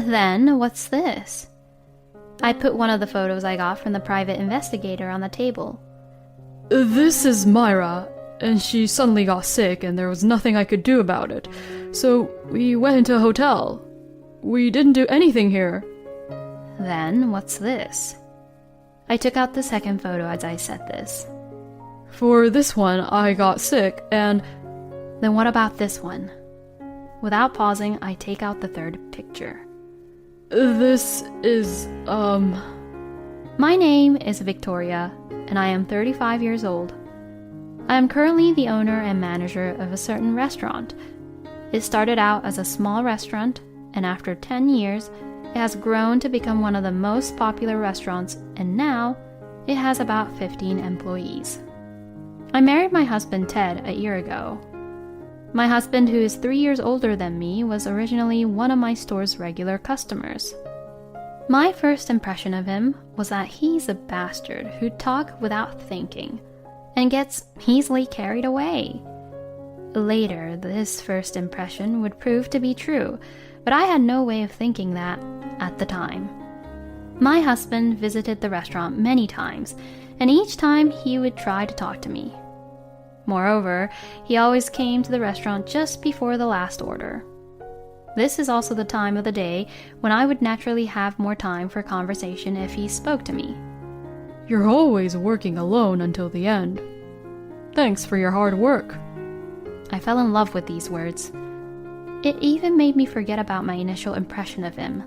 Then, what's this? I put one of the photos I got from the private investigator on the table. This is Myra, and she suddenly got sick and there was nothing I could do about it. So we went into a hotel. We didn't do anything here. Then, what's this? I took out the second photo as I said this. For this one, I got sick and... Then what about this one? Without pausing, I take out the third picture. This is, My name is Victoria, and I am 35 years old. I am currently the owner and manager of a certain restaurant. It started out as a small restaurant, and after 10 years, it has grown to become one of the most popular restaurants, and now it has about 15 employees. I married my husband Ted a year ago. My husband, who is 3 years older than me, was originally one of my store's regular customers. My first impression of him was that he's a bastard who talks without thinking and gets easily carried away. Later, this first impression would prove to be true, but I had no way of thinking that at the time. My husband visited the restaurant many times, and each time he would try to talk to me. Moreover, he always came to the restaurant just before the last order. This is also the time of the day when I would naturally have more time for conversation if he spoke to me. You're always working alone until the end. Thanks for your hard work. I fell in love with these words. It even made me forget about my initial impression of him.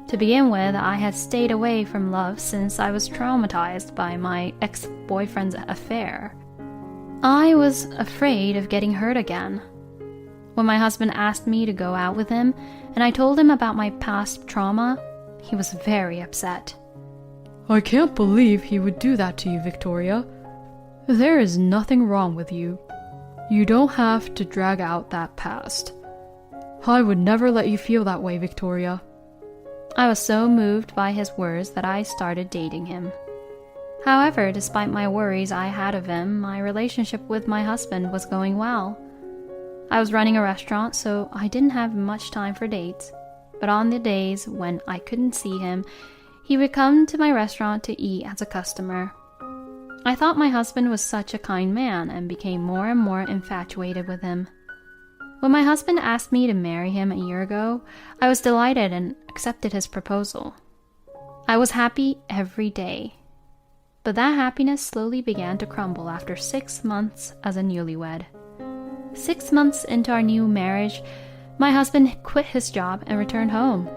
To begin with, I had stayed away from love since I was traumatized by my ex-boyfriend's affair. I was afraid of getting hurt again. When my husband asked me to go out with him, and I told him about my past trauma, he was very upset. I can't believe he would do that to you, Victoria. There is nothing wrong with you. You don't have to drag out that past. I would never let you feel that way, Victoria. I was so moved by his words that I started dating him. However, despite my worries I had of him, my relationship with my husband was going well. I was running a restaurant, so I didn't have much time for dates, but on the days when I couldn't see him, he would come to my restaurant to eat as a customer. I thought my husband was such a kind man and became more and more infatuated with him. When my husband asked me to marry him a year ago, I was delighted and accepted his proposal. I was happy every day. But that happiness slowly began to crumble after 6 months as a newlywed. 6 months into our new marriage, my husband quit his job and returned home.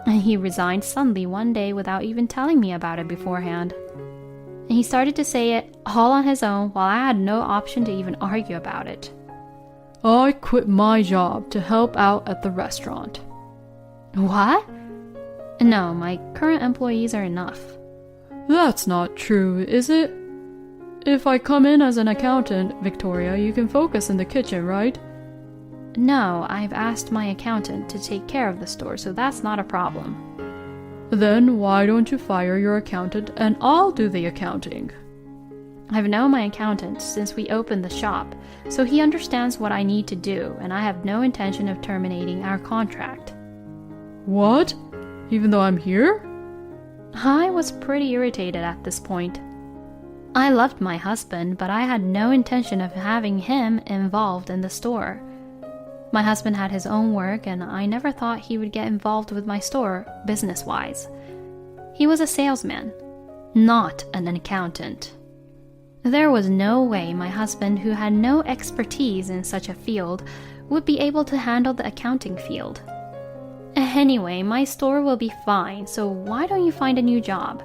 And he resigned suddenly one day without even telling me about it beforehand. And he started to say it all on his own while I had no option to even argue about it. I quit my job to help out at the restaurant. What? No, my current employees are enough. That's not true, is it? If I come in as an accountant, Victoria, you can focus in the kitchen, right? No, I've asked my accountant to take care of the store, so that's not a problem. Then why don't you fire your accountant and I'll do the accounting? I've known my accountant since we opened the shop, so he understands what I need to do, and I have no intention of terminating our contract. What? Even though I'm here? I was pretty irritated at this point. I loved my husband, but I had no intention of having him involved in the store. My husband had his own work, and I never thought he would get involved with my store, business-wise. He was a salesman, not an accountant. There was no way my husband, who had no expertise in such a field, would be able to handle the accounting field. Anyway, my store will be fine, so why don't you find a new job?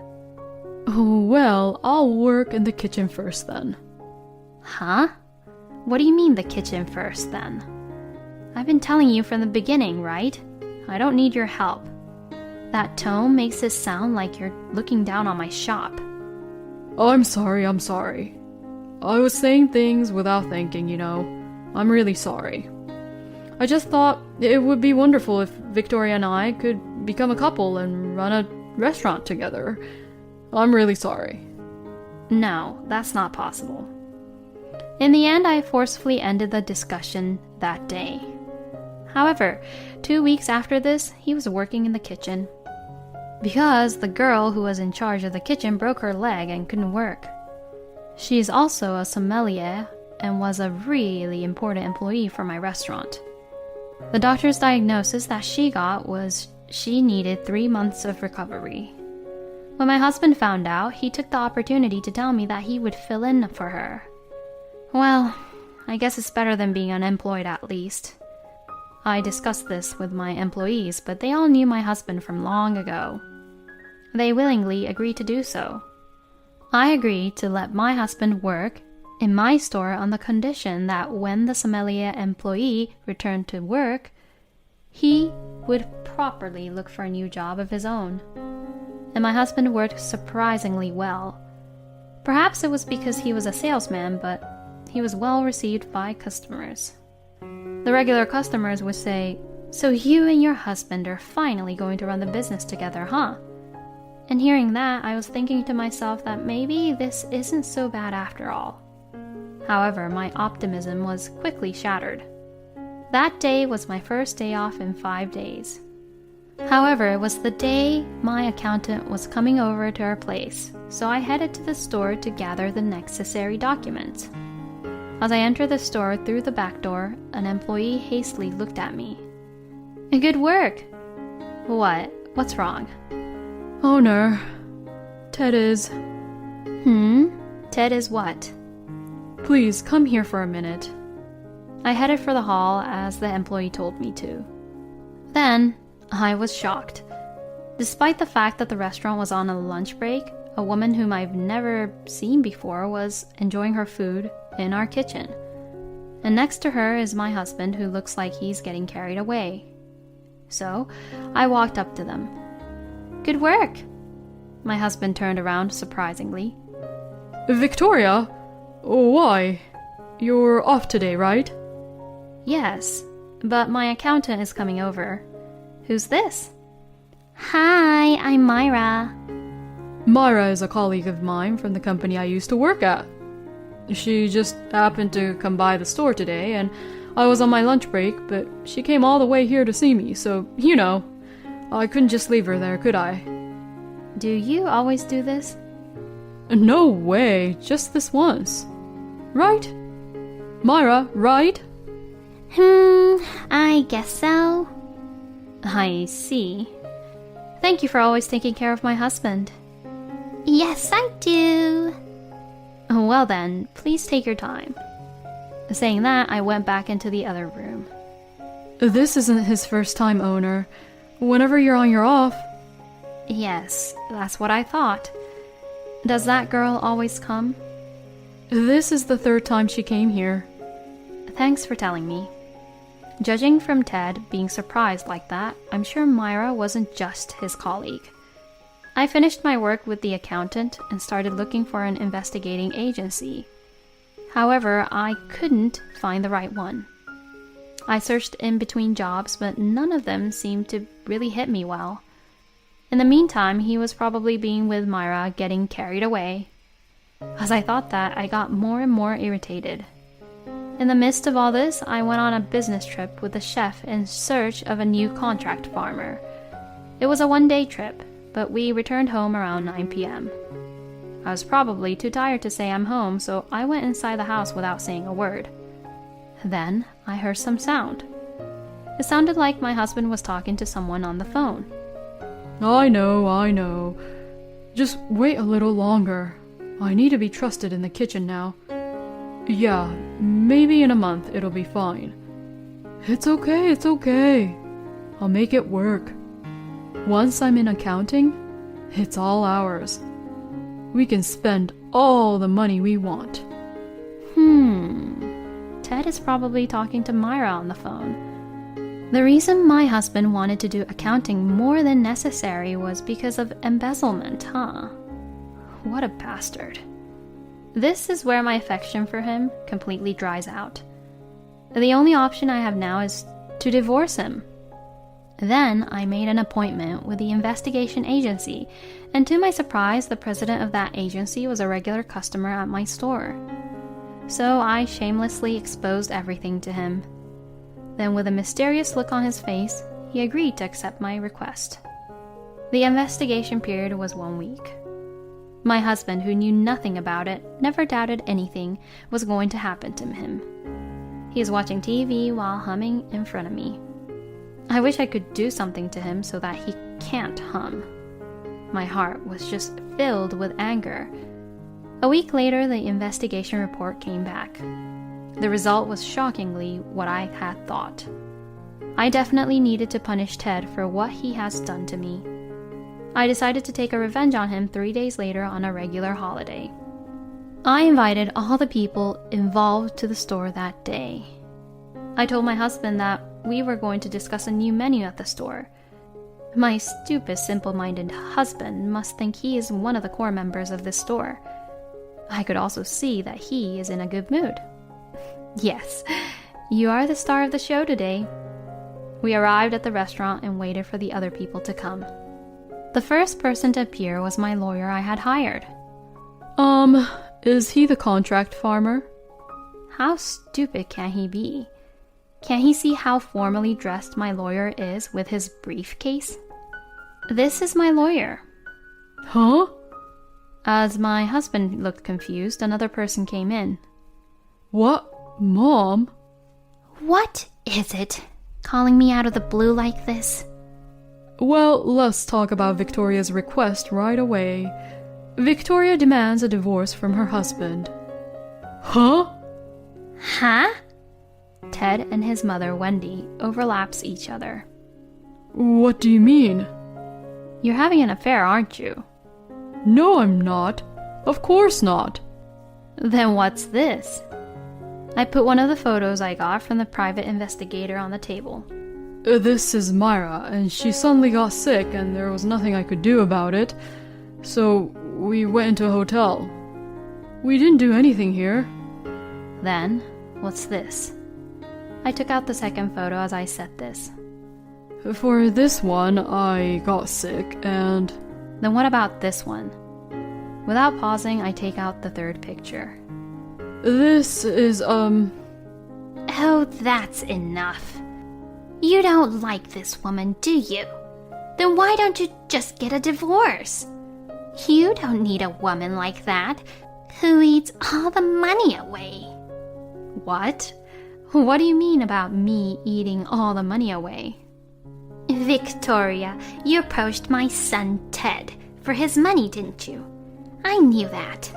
Oh, well, I'll work in the kitchen first then. Huh? What do you mean the kitchen first then? I've been telling you from the beginning, right? I don't need your help. That tone makes it sound like you're looking down on my shop. I'm sorry. I was saying things without thinking, you know. I'm really sorry. I just thought it would be wonderful if Victoria and I could become a couple and run a restaurant together. I'm really sorry. No, that's not possible. In the end, I forcefully ended the discussion that day. However, 2 weeks after this, he was working in the kitchen. Because the girl who was in charge of the kitchen broke her leg and couldn't work. She is also a sommelier and was a really important employee for my restaurant. The doctor's diagnosis that she got was she needed 3 months of recovery. When my husband found out, he took the opportunity to tell me that he would fill in for her. Well, I guess it's better than being unemployed at least. I discussed this with my employees, but they all knew my husband from long ago. They willingly agreed to do so. I agreed to let my husband work in my store on the condition that when the sommelier employee returned to work, he would properly look for a new job of his own. And my husband worked surprisingly well. Perhaps it was because he was a salesman, but he was well received by customers. The regular customers would say, "So you and your husband are finally going to run the business together, huh?" And hearing that, I was thinking to myself that maybe this isn't so bad after all. However, my optimism was quickly shattered. That day was my first day off in 5 days. However, it was the day my accountant was coming over to our place, so I headed to the store to gather the necessary documents. As I entered the store through the back door, an employee hastily looked at me. "Good work." "What? What's wrong?" Owner, Ted is... Ted is what? Please, come here for a minute. I headed for the hall as the employee told me to. Then, I was shocked. Despite the fact that the restaurant was on a lunch break, a woman whom I've never seen before was enjoying her food in our kitchen. And next to her is my husband, who looks like he's getting carried away. So, I walked up to them. "Good work." My husband turned around surprisingly. Victoria? Why? You're off today, right? "Yes, but my accountant is coming over." "Who's this?" "Hi, I'm Myra." Myra is a colleague of mine from the company I used to work at. She just happened to come by the store today, and I was on my lunch break, but she came all the way here to see me, so, you know, I couldn't just leave her there, could I? "Do you always do this?" No way, just this once. Right? Myra, right? I guess so." "I see. Thank you for always taking care of my husband." "Yes, I do." "Well then, please take your time." Saying that, I went back into the other room. This isn't his first time, owner. Whenever you're on your off. "Yes, that's what I thought. Does that girl always come?" This is the 3rd time she came here. "Thanks for telling me." Judging from Ted being surprised like that, I'm sure Myra wasn't just his colleague. I finished my work with the accountant and started looking for an investigating agency. However, I couldn't find the right one. I searched in between jobs, but none of them seemed to really hit me well. In the meantime, he was probably being with Myra, getting carried away. As I thought that, I got more and more irritated. In the midst of all this, I went on a business trip with the chef in search of a new contract farmer. It was a 1-day trip, but we returned home around 9 p.m. I was probably too tired to say I'm home, so I went inside the house without saying a word. Then I heard some sound. It sounded like my husband was talking to someone on the phone. I know. Just wait a little longer. I need to be trusted in the kitchen now. Yeah, maybe in a month it'll be fine. It's okay. I'll make it work. Once I'm in accounting, it's all ours. We can spend all the money we want. Ted is probably talking to Myra on the phone. The reason my husband wanted to do accounting more than necessary was because of embezzlement, huh? What a bastard. This is where my affection for him completely dries out. The only option I have now is to divorce him. Then I made an appointment with the investigation agency, and to my surprise, the president of that agency was a regular customer at my store. So I shamelessly exposed everything to him. Then, with a mysterious look on his face, he agreed to accept my request. The investigation period was 1 week. My husband, who knew nothing about it, never doubted anything was going to happen to him. He is watching TV while humming in front of me. I wish I could do something to him so that he can't hum. My heart was just filled with anger. A week later, the investigation report came back. The result was shockingly what I had thought. I definitely needed to punish Ted for what he has done to me. I decided to take a revenge on him 3 days later on a regular holiday. I invited all the people involved to the store that day. I told my husband that we were going to discuss a new menu at the store. My stupid, simple-minded husband must think he is one of the core members of this store. I could also see that he is in a good mood. Yes, you are the star of the show today. We arrived at the restaurant and waited for the other people to come. The first person to appear was my lawyer I had hired. Is he the contract farmer? How stupid can he be? Can't he see how formally dressed my lawyer is with his briefcase? This is my lawyer. Huh? As my husband looked confused, another person came in. What? Mom? What is it? Calling me out of the blue like this? Well, let's talk about Victoria's request right away. Victoria demands a divorce from her husband. Huh? Huh? Ted and his mother, Wendy, overlaps each other. What do you mean? You're having an affair, aren't you? No, I'm not. Of course not. Then what's this? I put one of the photos I got from the private investigator on the table. This is Myra, and she suddenly got sick and there was nothing I could do about it. So we went into a hotel. We didn't do anything here. Then, what's this? I took out the second photo as I said this. For this one, I got sick and... Then what about this one? Without pausing, I take out the third picture. This is, Oh, that's enough. You don't like this woman, do you? Then why don't you just get a divorce? You don't need a woman like that, who eats all the money away. What? What do you mean about me eating all the money away? Victoria, you approached my son Ted for his money, didn't you? I knew that.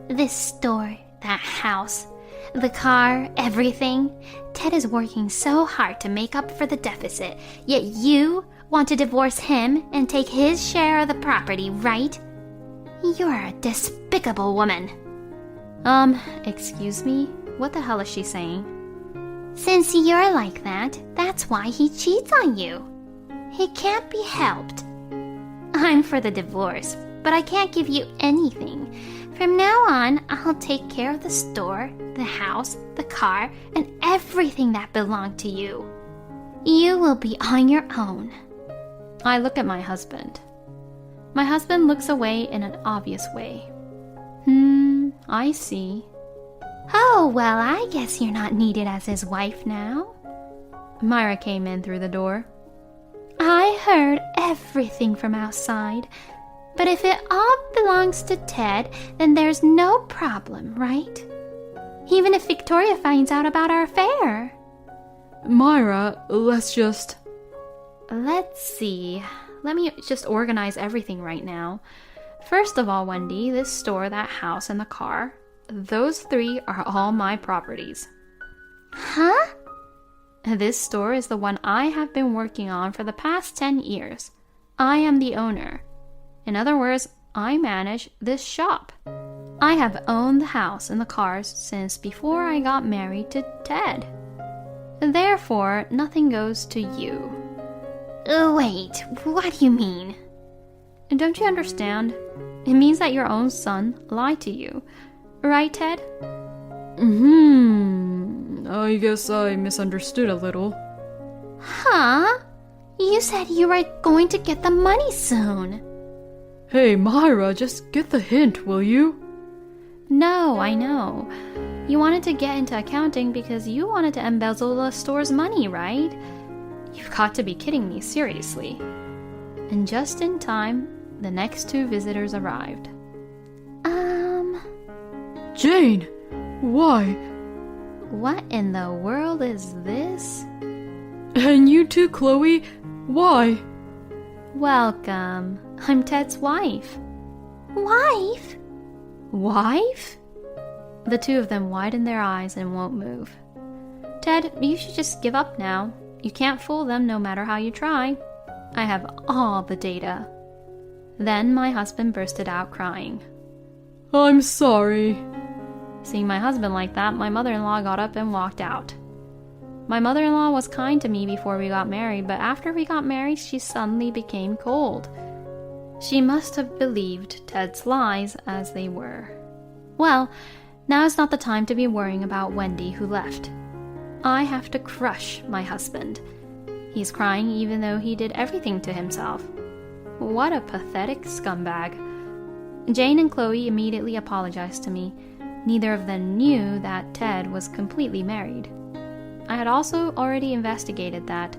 This store, that house, the car, everything. Ted is working so hard to make up for the deficit, yet you want to divorce him and take his share of the property, right? You're a despicable woman. Excuse me? What the hell is she saying? Since you're like that, that's why he cheats on you. It can't be helped. I'm for the divorce, but I can't give you anything. From now on, I'll take care of the store, the house, the car, and everything that belonged to you. You will be on your own. I look at my husband. My husband looks away in an obvious way. I see. Oh, well, I guess you're not needed as his wife now. Myra came in through the door. I heard everything from outside. But if it all belongs to Ted, then there's no problem, right? Even if Victoria finds out about our affair. Myra, let's see. Let me just organize everything right now. First of all, Wendy, this store, that house, and the car, those 3 are all my properties. Huh? This store is the one I have been working on for the past 10 years. I am the owner. In other words, I manage this shop. I have owned the house and the cars since before I got married to Ted. Therefore, nothing goes to you. Wait, what do you mean? Don't you understand? It means that your own son lied to you. Right, Ted? I guess I misunderstood a little. Huh? You said you were going to get the money soon. Hey, Myra, just get the hint, will you? No, I know. You wanted to get into accounting because you wanted to embezzle the store's money, right? You've got to be kidding me, seriously. And just in time, the next two visitors arrived. Jane! Why? What in the world is this? And you too, Chloe? Why? Welcome. I'm Ted's wife. Wife? Wife? The two of them widen their eyes and won't move. Ted, you should just give up now. You can't fool them no matter how you try. I have all the data. Then my husband bursted out crying. I'm sorry. Seeing my husband like that, my mother-in-law got up and walked out. My mother-in-law was kind to me before we got married, but after we got married, she suddenly became cold. She must have believed Ted's lies as they were. Well, now is not the time to be worrying about Wendy who left. I have to crush my husband. He's crying even though he did everything to himself. What a pathetic scumbag. Jane and Chloe immediately apologized to me. Neither of them knew that Ted was completely married. I had also already investigated that.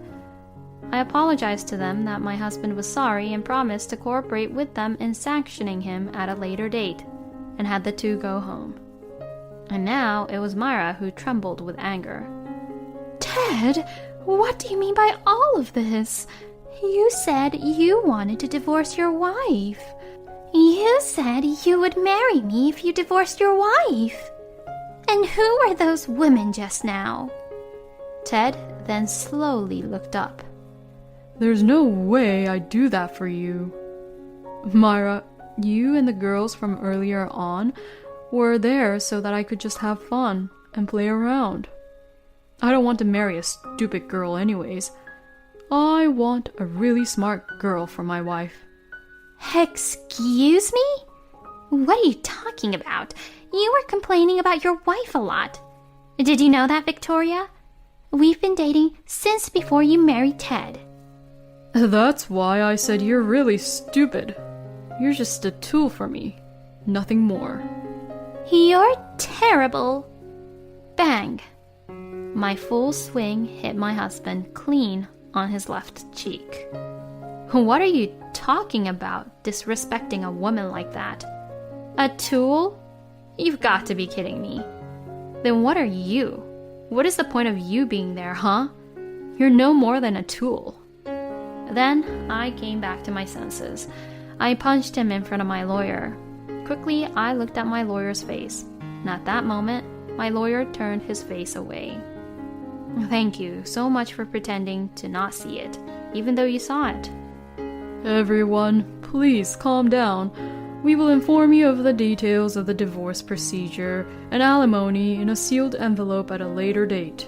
I apologized to them that my husband was sorry and promised to cooperate with them in sanctioning him at a later date, and had the two go home. And now it was Myra who trembled with anger. Ted, what do you mean by all of this? You said you wanted to divorce your wife. You said you would marry me if you divorced your wife. And who were those women just now? Ted then slowly looked up. There's no way I'd do that for you. Myra, you and the girls from earlier on were there so that I could just have fun and play around. I don't want to marry a stupid girl anyways. I want a really smart girl for my wife. Excuse me? What are you talking about? You were complaining about your wife a lot. Did you know that, Victoria? We've been dating since before you married Ted. That's why I said you're really stupid. You're just a tool for me, nothing more. You're terrible. Bang. My full swing hit my husband clean on his left cheek. What are you talking about, disrespecting a woman like that? A tool? You've got to be kidding me. Then what are you? What is the point of you being there, huh? You're no more than a tool. Then I came back to my senses. I punched him in front of my lawyer. Quickly, I looked at my lawyer's face, and at that moment, my lawyer turned his face away. Thank you so much for pretending to not see it, even though you saw it. Everyone, please calm down. We will inform you of the details of the divorce procedure and alimony in a sealed envelope at a later date.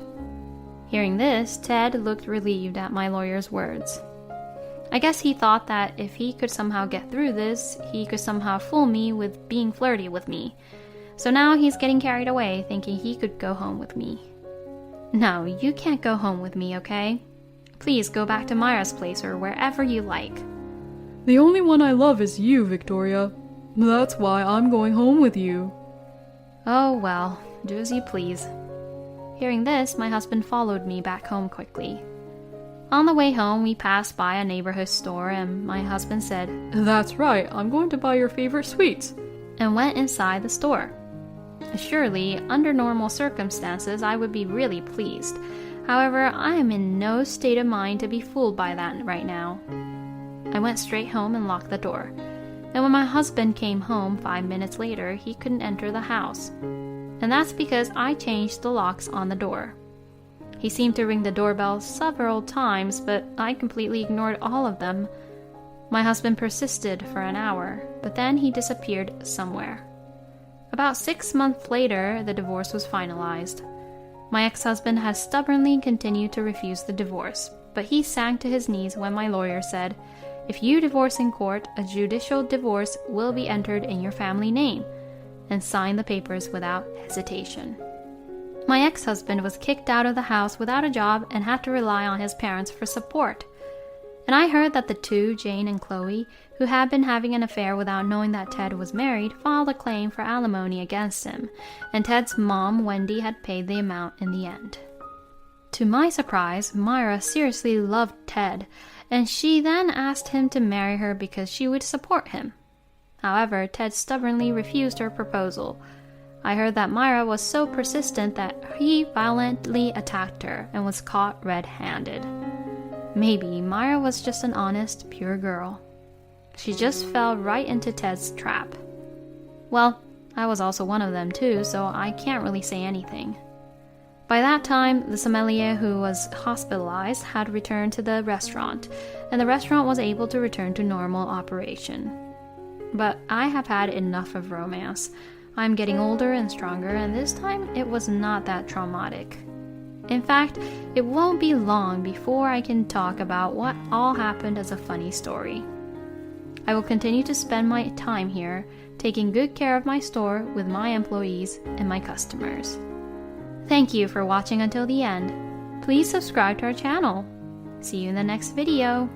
Hearing this, Ted looked relieved at my lawyer's words. I guess he thought that if he could somehow get through this, he could somehow fool me with being flirty with me. So now he's getting carried away, thinking he could go home with me. No, you can't go home with me, okay? Please go back to Myra's place or wherever you like. The only one I love is you, Victoria. That's why I'm going home with you. Oh well, do as you please. Hearing this, my husband followed me back home quickly. On the way home, we passed by a neighborhood store and my husband said, That's right, I'm going to buy your favorite sweets, and went inside the store. Surely, under normal circumstances, I would be really pleased. However, I am in no state of mind to be fooled by that right now. I went straight home and locked the door. And when my husband came home 5 minutes later, he couldn't enter the house. And that's because I changed the locks on the door. He seemed to ring the doorbell several times, but I completely ignored all of them. My husband persisted for an hour, but then he disappeared somewhere. About 6 months later, the divorce was finalized. My ex-husband has stubbornly continued to refuse the divorce, but he sank to his knees when my lawyer said, If you divorce in court, a judicial divorce will be entered in your family name, and signed the papers without hesitation. My ex-husband was kicked out of the house without a job and had to rely on his parents for support. And I heard that the two, Jane and Chloe, who had been having an affair without knowing that Ted was married, filed a claim for alimony against him, and Ted's mom, Wendy, had paid the amount in the end. To my surprise, Myra seriously loved Ted, and she then asked him to marry her because she would support him. However, Ted stubbornly refused her proposal. I heard that Myra was so persistent that he violently attacked her and was caught red-handed. Maybe Myra was just an honest, pure girl. She just fell right into Ted's trap. Well, I was also one of them too, so I can't really say anything. By that time, the sommelier who was hospitalized had returned to the restaurant, and the restaurant was able to return to normal operation. But I have had enough of romance. I'm getting older and stronger, and this time it was not that traumatic. In fact, it won't be long before I can talk about what all happened as a funny story. I will continue to spend my time here, taking good care of my store with my employees and my customers. Thank you for watching until the end. Please subscribe to our channel. See you in the next video.